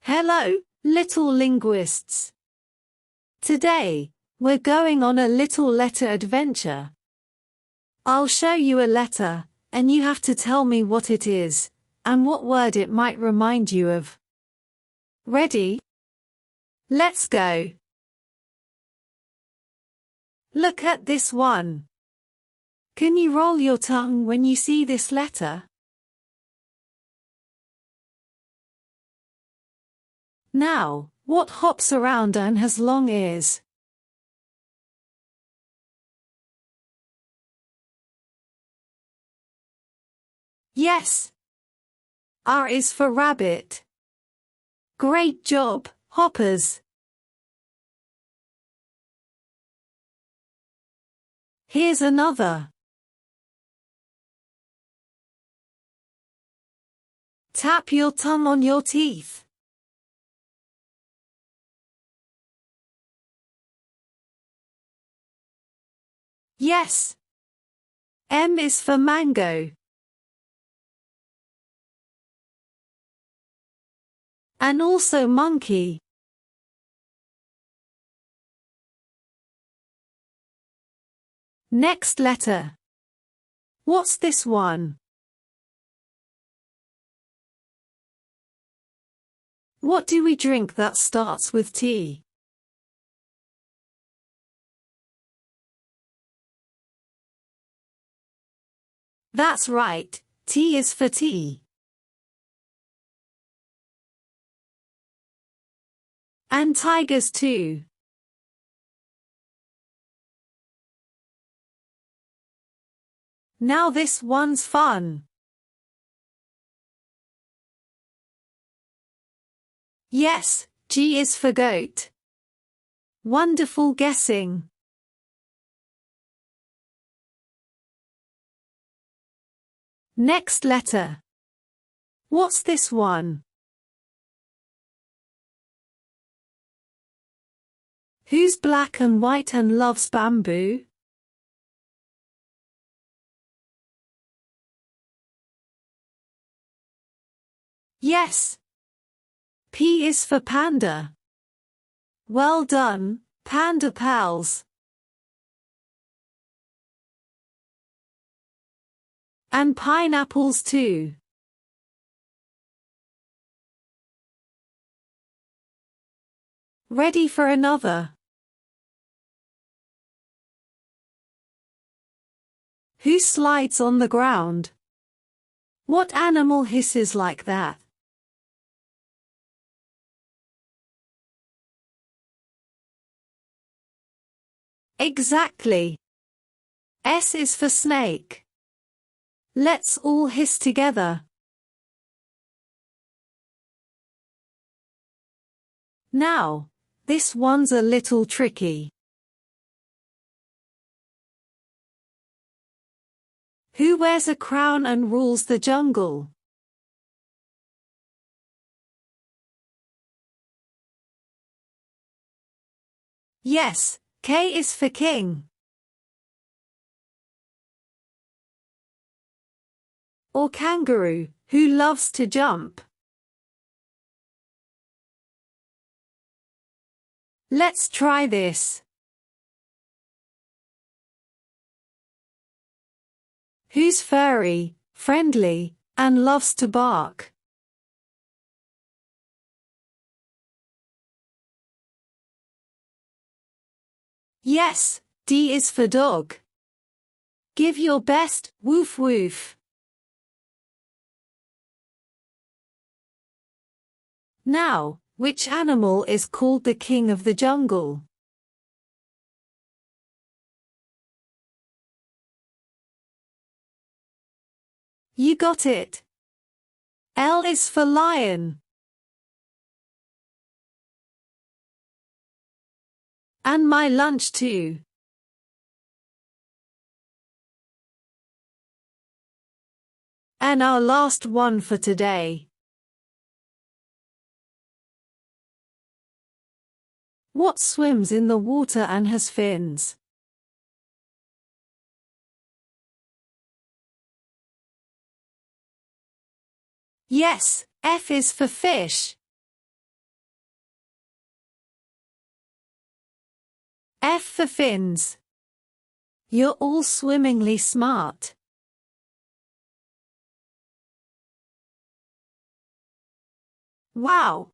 Hello, little linguists. Today, we're going on a little letter adventure. I'll show you a letter, and you have to tell me what it is, and what word it might remind you of. Ready? Let's go. Look at this one. Can you roll your tongue when you see this letter? Now, what hops around and has long ears? Yes. R is for rabbit. Great job, hoppers. Here's another. Tap your tongue on your teeth. Yes. M is for mango. And also monkey. Next letter. What's this one? What do we drink that starts with T? That's right, T is for tea. And tigers too. Now this one's fun. Yes, G is for goat. Wonderful guessing. Next letter. What's this one? Who's black and white and loves bamboo? Yes. P is for panda. Well done, panda pals. And pineapples too. Ready for another? Who slides on the ground? What animal hisses like that? Exactly. S is for snake. Let's all hiss together. Now, this one's a little tricky. Who wears a crown and rules the jungle? Yes, K is for king. Or kangaroo, who loves to jump. Let's try this. Who's furry, friendly, and loves to bark? Yes, D is for dog. Give your best, woof woof. Now, which animal is called the king of the jungle? You got it. L is for lion. And my lunch too. And our last one for today. What swims in the water and has fins? Yes, F is for fish. F for fins. You're all swimmingly smart. Wow!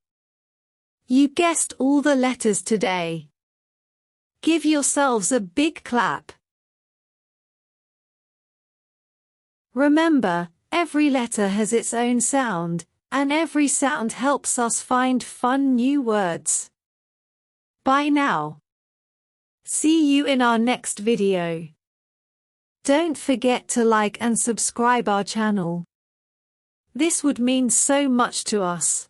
You guessed all the letters today. Give yourselves a big clap. Remember, every letter has its own sound, and every sound helps us find fun new words. Bye now. See you in our next video. Don't forget to like and subscribe our channel. This would mean so much to us.